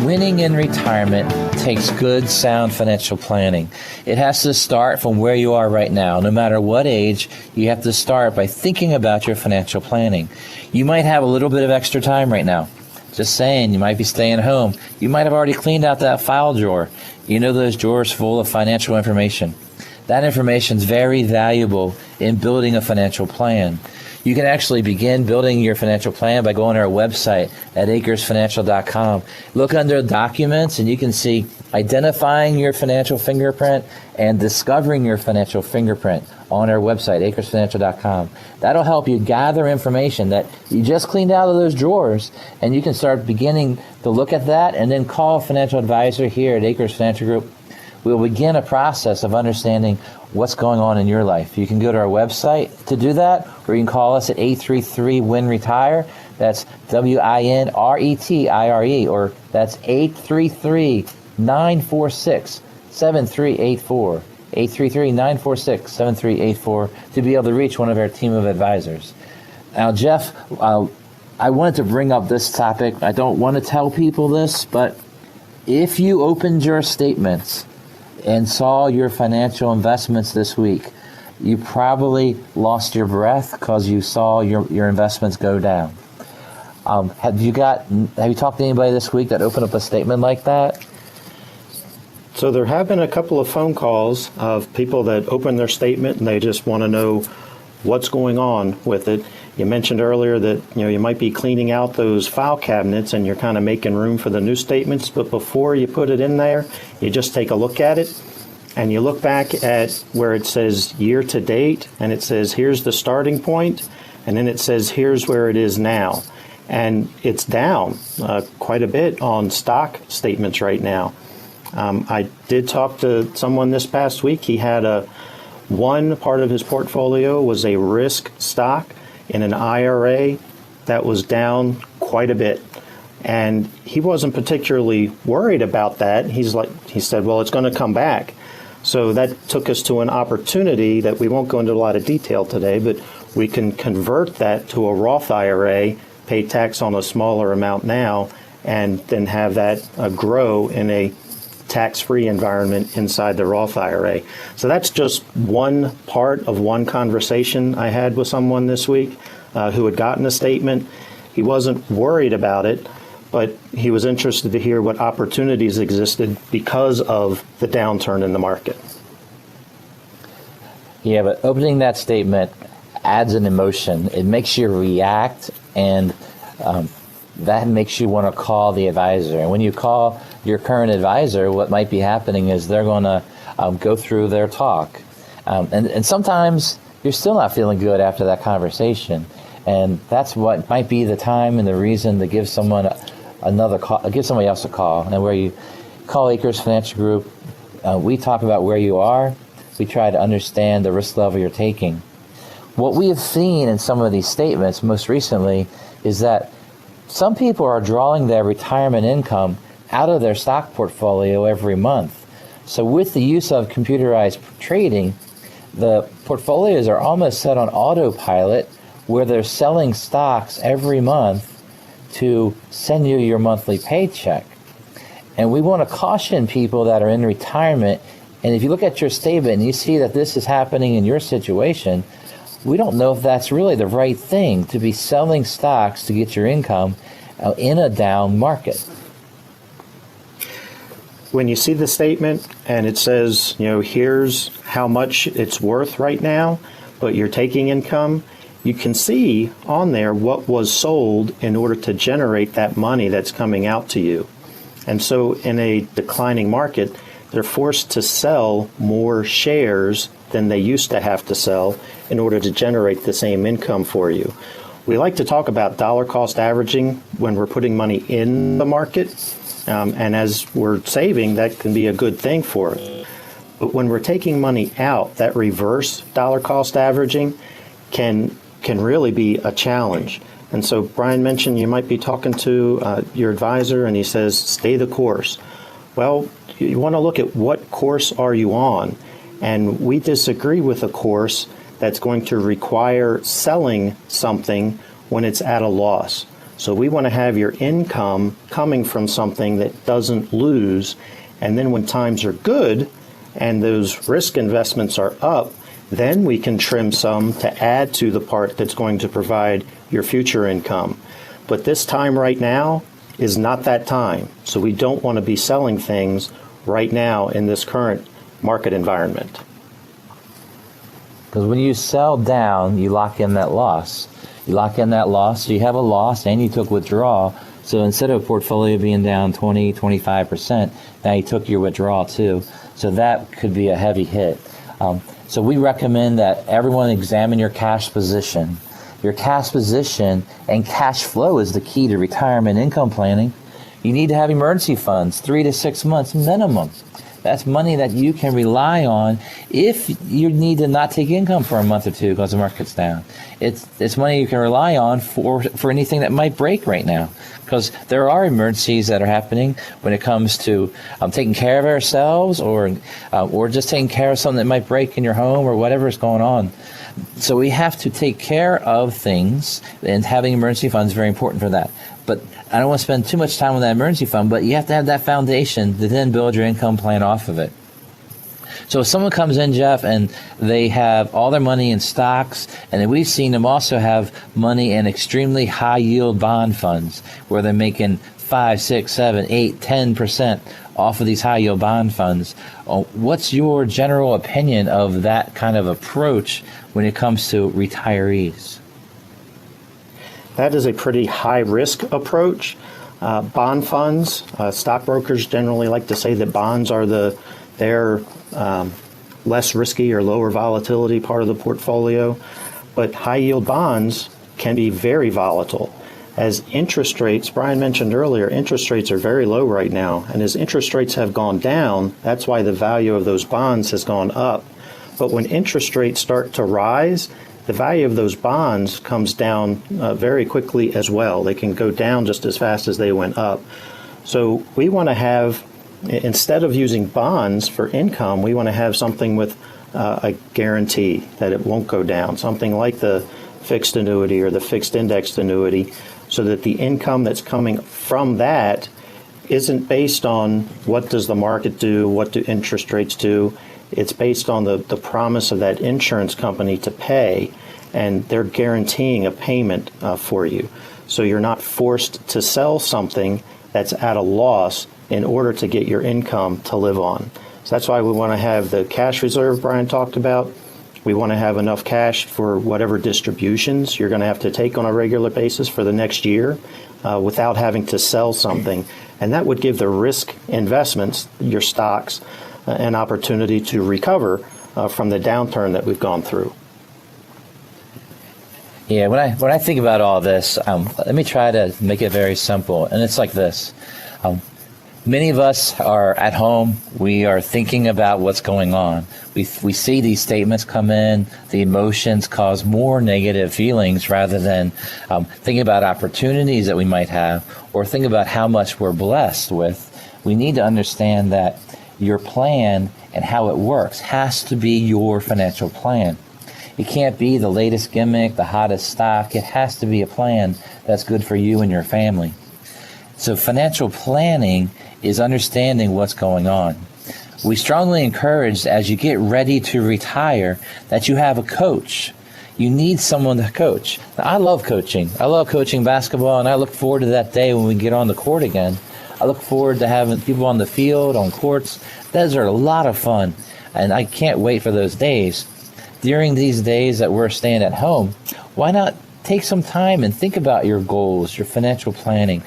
Winning in retirement takes good, sound financial planning. It has to start from where you are right now. No matter what age, you have to start by thinking about your financial planning. You might have a little bit of extra time right now. Just saying, you might be staying home. You might have already cleaned out that file drawer. You know those drawers full of financial information. That information is very valuable in building a financial plan. You can actually begin building your financial plan by going to our website at acresfinancial.com. Look under documents and you can see identifying your financial fingerprint and discovering your financial fingerprint on our website, acresfinancial.com. That'll help you gather information that you just cleaned out of those drawers, and you can start beginning to look at that and then call a financial advisor here at Acres Financial Group. We'll begin a process of understanding what's going on in your life. You can go to our website to do that, or you can call us at 833-WIN-RETIRE. That's WINRETIRE, or that's 833-946-7384. 833-946-7384 to be able to reach one of our team of advisors. Now, Jeff, I wanted to bring up this topic. I don't want to tell people this, but if you opened your statements and saw your financial investments this week, you probably lost your breath because you saw your investments go down. Have you talked to anybody this week that opened up a statement like that? So there have been a couple of phone calls of people that open their statement and they just want to know what's going on with it. You mentioned earlier that you might be cleaning out those file cabinets and you're kind of making room for the new statements, but before you put it in there, you just take a look at it and you look back at where it says year to date and it says here's the starting point, and then it says here's where it is now. And it's down quite a bit on stock statements right now. I did talk to someone this past week. He had a One part of his portfolio was a risk stock in an IRA that was down quite a bit. And he wasn't particularly worried about that. He said, well, it's going to come back. So that took us to an opportunity that we won't go into a lot of detail today, but we can convert that to a Roth IRA, pay tax on a smaller amount now, and then have that grow in a tax-free environment inside the Roth IRA. So that's just one part of one conversation I had with someone this week who had gotten a statement. He wasn't worried about it, but he was interested to hear what opportunities existed because of the downturn in the market. Yeah, but opening that statement adds an emotion. It makes you react, and that makes you want to call the advisor. And when you call your current advisor, what might be happening is they're going to go through their talk. And sometimes you're still not feeling good after that conversation. And that's what might be the time and the reason to give someone another call, give somebody else a call. And where you call Acres Financial Group, we talk about where you are. We try to understand the risk level you're taking. What we have seen in some of these statements most recently is that some people are drawing their retirement income out of their stock portfolio every month. So with the use of computerized trading, the portfolios are almost set on autopilot, where they're selling stocks every month to send you your monthly paycheck. And we want to caution people that are in retirement, and if you look at your statement and you see that this is happening in your situation, we don't know if that's really the right thing to be selling stocks to get your income in a down market. When you see the statement and it says, here's how much it's worth right now, but you're taking income, you can see on there what was sold in order to generate that money that's coming out to you. And so in a declining market, they're forced to sell more shares than they used to have to sell in order to generate the same income for you. We like to talk about dollar cost averaging when we're putting money in the market. And as we're saving, that can be a good thing for us. But when we're taking money out, that reverse dollar cost averaging can really be a challenge. And so Brian mentioned you might be talking to your advisor and he says, stay the course. Well, you want to look at what course are you on? And we disagree with a course that's going to require selling something when it's at a loss. So we want to have your income coming from something that doesn't lose. And then when times are good and those risk investments are up, then we can trim some to add to the part that's going to provide your future income. But this time right now is not that time. So we don't want to be selling things right now in this current market environment. Because when you sell down, you lock in that loss. You lock in that loss, so you have a loss and you took withdrawal. So instead of a portfolio being down 20, 25%, now you took your withdrawal too. So that could be a heavy hit. So we recommend that everyone examine your cash position. Your cash position and cash flow is the key to retirement income planning. You need to have emergency funds, 3 to 6 months minimum. That's money that you can rely on if you need to not take income for a month or two because the market's down. It's money you can rely on for anything that might break right now, because there are emergencies that are happening when it comes to taking care of ourselves or just taking care of something that might break in your home or whatever is going on. So we have to take care of things, and having emergency funds is very important for that. But I don't want to spend too much time on that emergency fund, but you have to have that foundation to then build your income plan off of it. So if someone comes in, Jeff, and they have all their money in stocks, and then we've seen them also have money in extremely high yield bond funds where they're making 5, 6, 7, 8, 10% off of these high yield bond funds. What's your general opinion of that kind of approach when it comes to retirees? That is a pretty high-risk approach. Bond funds, stockbrokers generally like to say that bonds are their less risky or lower volatility part of the portfolio. But high-yield bonds can be very volatile. As interest rates, Brian mentioned earlier, interest rates are very low right now. And as interest rates have gone down, that's why the value of those bonds has gone up. But when interest rates start to rise, the value of those bonds comes down very quickly as well. They can go down just as fast as they went up. So we want to have, instead of using bonds for income, we want to have something with a guarantee that it won't go down, something like the fixed annuity or the fixed indexed annuity, so that the income that's coming from that isn't based on what does the market do, what do interest rates do. It's based on the promise of that insurance company to pay, and they're guaranteeing a payment for you. So you're not forced to sell something that's at a loss in order to get your income to live on. So that's why we want to have the cash reserve Brian talked about. We want to have enough cash for whatever distributions you're going to have to take on a regular basis for the next year without having to sell something. And that would give the risk investments, your stocks, an opportunity to recover from the downturn that we've gone through. Yeah, when I think about all this, let me try to make it very simple. And it's like this. Many of us are at home. We are thinking about what's going on. We see these statements come in. The emotions cause more negative feelings rather than thinking about opportunities that we might have or think about how much we're blessed with. We need to understand that your plan and how it works has to be your financial plan. It can't be the latest gimmick, the hottest stock. It has to be a plan that's good for you and your family. So financial planning is understanding what's going on. We strongly encourage, as you get ready to retire, that you have a coach. You need someone to coach. Now, I love coaching. I love coaching basketball, and I look forward to that day when we get on the court again. I look forward to having people on the field, on courts. Those are a lot of fun, and I can't wait for those days. During these days that we're staying at home, why not take some time and think about your goals, your financial planning.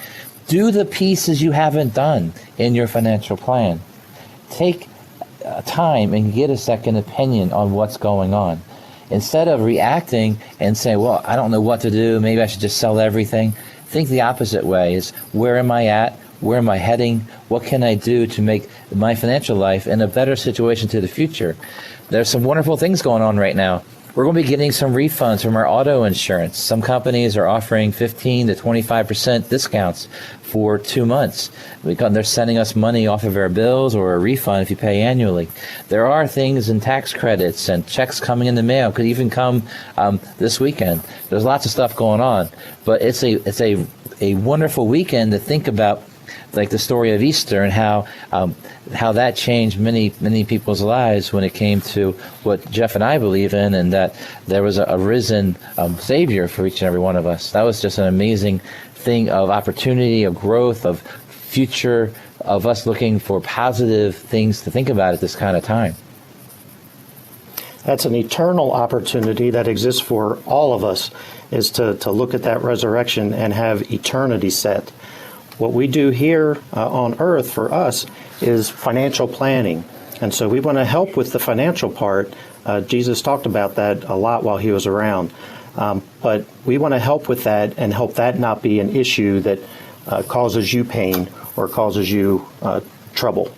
Do the pieces you haven't done in your financial plan. Take time and get a second opinion on what's going on. Instead of reacting and saying, well, I don't know what to do, maybe I should just sell everything, think the opposite way is, where am I at? Where am I heading? What can I do to make my financial life in a better situation to the future? There's some wonderful things going on right now. We're going to be getting some refunds from our auto insurance. Some companies are offering 15 to 25% discounts for 2 months. They're sending us money off of our bills or a refund if you pay annually. There are things in tax credits and checks coming in the mail. Could even come this weekend. There's lots of stuff going on. But it's a wonderful weekend to think about, like the story of Easter and how that changed many people's lives when it came to what Jeff and I believe in, and that there was a risen Savior for each and every one of us. That was just an amazing thing of opportunity, of growth, of future, of us looking for positive things to think about at this kind of time. That's an eternal opportunity that exists for all of us, is to look at that resurrection and have eternity set. What we do here on earth for us is financial planning. And so we want to help with the financial part. Jesus talked about that a lot while he was around. But we want to help with that and help that not be an issue that causes you pain or causes you trouble.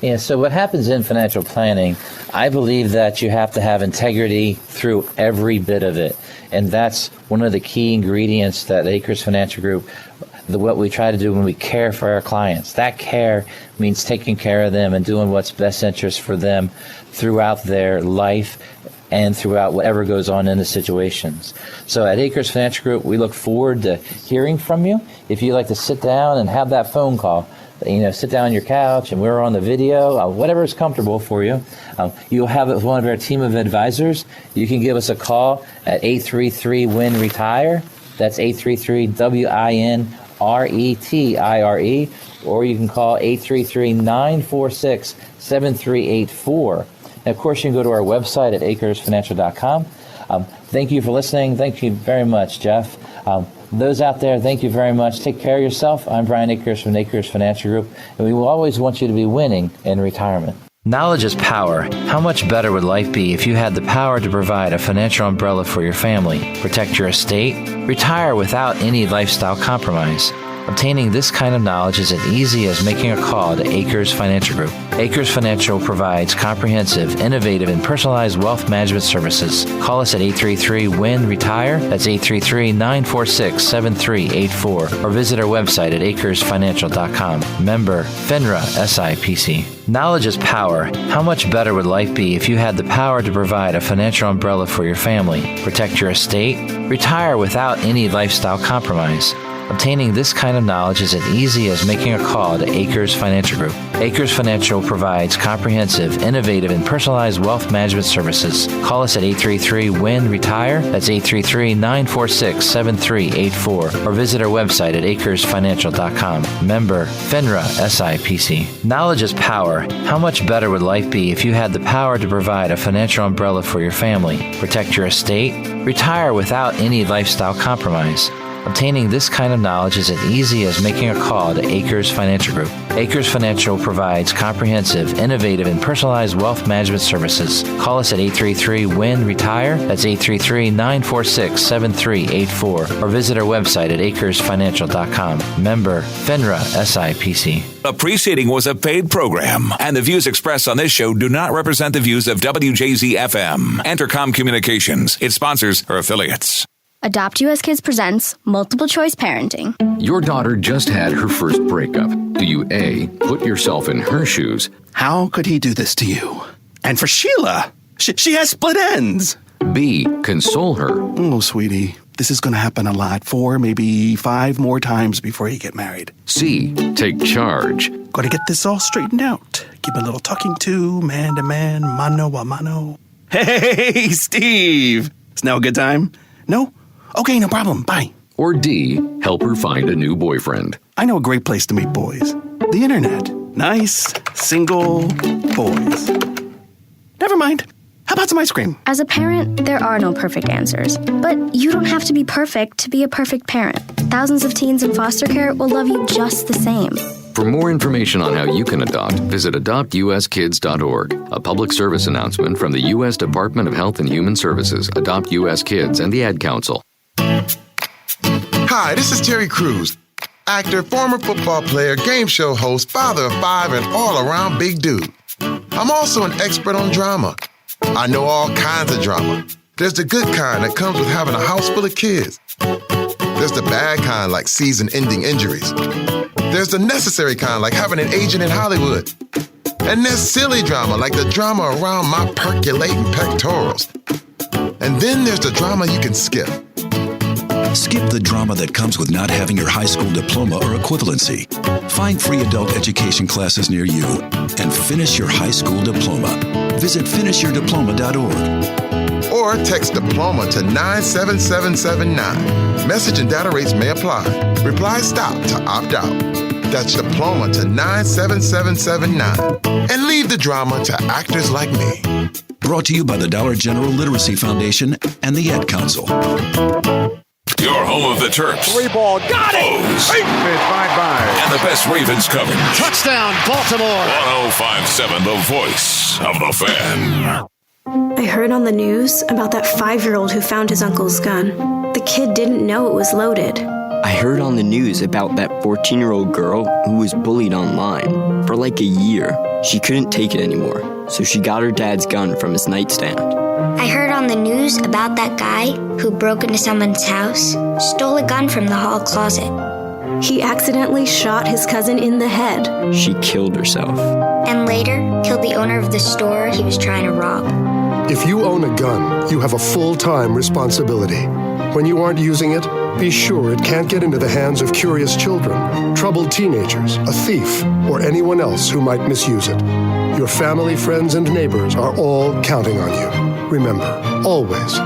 Yeah, so what happens in financial planning, I believe that you have to have integrity through every bit of it. And that's one of the key ingredients that Acres Financial Group, what we try to do when we care for our clients. That care means taking care of them and doing what's best interest for them throughout their life and throughout whatever goes on in the situations. So at Acres Financial Group, we look forward to hearing from you. If you'd like to sit down and have that phone call, sit down on your couch and we're on the video, whatever is comfortable for you. You'll have it with one of our team of advisors. You can give us a call at 833-WIN-RETIRE. That's 833-WINRETIRE. Or you can call 833-946-7384. And of course, you can go to our website at acresfinancial.com. Thank you for listening. Thank you very much, Jeff. Those out there, thank you very much. Take care of yourself. I'm Brian Akers from Akers Financial Group, and we will always want you to be winning in retirement. Knowledge is power. How much better would life be if you had the power to provide a financial umbrella for your family, protect your estate, retire without any lifestyle compromise? Obtaining this kind of knowledge is as easy as making a call to Acres Financial Group. Acres Financial provides comprehensive, innovative, and personalized wealth management services. Call us at 833-WIN-RETIRE. That's 833-946-7384. Or visit our website at acresfinancial.com. Member FINRA SIPC. Knowledge is power. How much better would life be if you had the power to provide a financial umbrella for your family, protect your estate, retire without any lifestyle compromise? Obtaining this kind of knowledge is as easy as making a call to Acres Financial Group. Acres Financial provides comprehensive, innovative, and personalized wealth management services. Call us at 833-WIN-RETIRE. That's 833-946-7384. Or visit our website at acresfinancial.com. Member FINRA SIPC. Knowledge is power. How much better would life be if you had the power to provide a financial umbrella for your family, protect your estate, retire without any lifestyle compromise? Obtaining this kind of knowledge is as easy as making a call to Acres Financial Group. Acres Financial provides comprehensive, innovative, and personalized wealth management services. Call us at 833-WIN-RETIRE. That's 833-946-7384. Or visit our website at acresfinancial.com. Member FINRA SIPC. Appreciating was a paid program, and the views expressed on this show do not represent the views of WJZ-FM, Entercom Communications, its sponsors, or affiliates. Adopt US Kids presents Multiple Choice Parenting. Your daughter just had her first breakup. Do you A, put yourself in her shoes? How could he do this to you? And for Sheila, she has split ends. B, console her. Oh, sweetie, this is going to happen a lot. 4, maybe 5 more times before you get married. C, take charge. Got to get this all straightened out. Give a little talking to, man to man, mano a mano. Hey, Steve! Is now a good time? No? Okay, no problem. Bye. Or D, help her find a new boyfriend. I know a great place to meet boys. The internet. Nice, single boys. Never mind. How about some ice cream? As a parent, there are no perfect answers. But you don't have to be perfect to be a perfect parent. Thousands of teens in foster care will love you just the same. For more information on how you can adopt, visit adoptuskids.org. A public service announcement from the U.S. Department of Health and Human Services, Adopt U.S. Kids, and the Ad Council. Hi, this is Terry Crews, actor, former football player, game show host, father of 5, and all-around big dude. I'm also an expert on drama. I know all kinds of drama. There's the good kind that comes with having a house full of kids. There's the bad kind like season-ending injuries. There's the necessary kind like having an agent in Hollywood. And there's silly drama like the drama around my percolating pectorals. And then there's the drama you can skip. Skip the drama that comes with not having your high school diploma or equivalency. Find free adult education classes near you and finish your high school diploma. Visit finishyourdiploma.org. Or text diploma to 97779. Message and data rates may apply. Reply STOP to opt out. That's diploma to 97779. And leave the drama to actors like me. Brought to you by the Dollar General Literacy Foundation and the Ad Council. Your home of the Terps. 3-ball, got it! Bye-bye. And the best Ravens coverage. Touchdown, Baltimore! 105.7, the voice of the fan. I heard on the news about that 5-year-old who found his uncle's gun. The kid didn't know it was loaded. I heard on the news about that 14-year-old girl who was bullied online for like a year. She couldn't take it anymore, so she got her dad's gun from his nightstand. I heard on the news about that guy who broke into someone's house, stole a gun from the hall closet. He accidentally shot his cousin in the head. She killed herself. And later, killed the owner of the store he was trying to rob. If you own a gun, you have a full-time responsibility. When you aren't using it, be sure it can't get into the hands of curious children, troubled teenagers, a thief, or anyone else who might misuse it. Your family, friends, and neighbors are all counting on you. Remember, always,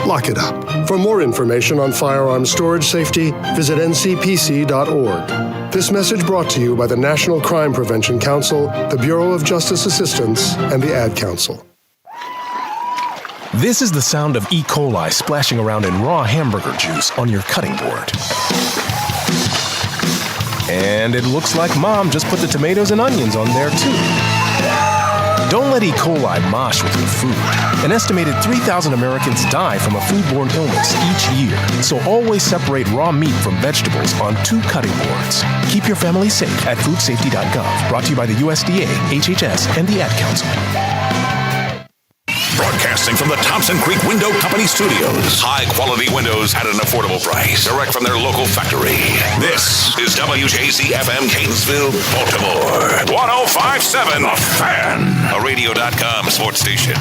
lock it up. For more information on firearm storage safety, visit ncpc.org. This message brought to you by the National Crime Prevention Council, the Bureau of Justice Assistance, and the Ad Council. This is the sound of E. coli splashing around in raw hamburger juice on your cutting board. And it looks like Mom just put the tomatoes and onions on there too. Don't let E. coli mosh with your food. An estimated 3,000 Americans die from a foodborne illness each year. So always separate raw meat from vegetables on 2 cutting boards. Keep your family safe at foodsafety.gov. Brought to you by the USDA, HHS, and the Ad Council. Broadcasting from the Thompson Creek Window Company studios. High-quality windows at an affordable price. Direct from their local factory. This is WJZ-FM Gainesville, Baltimore. 105.7 The Fan. A radio.com sports station.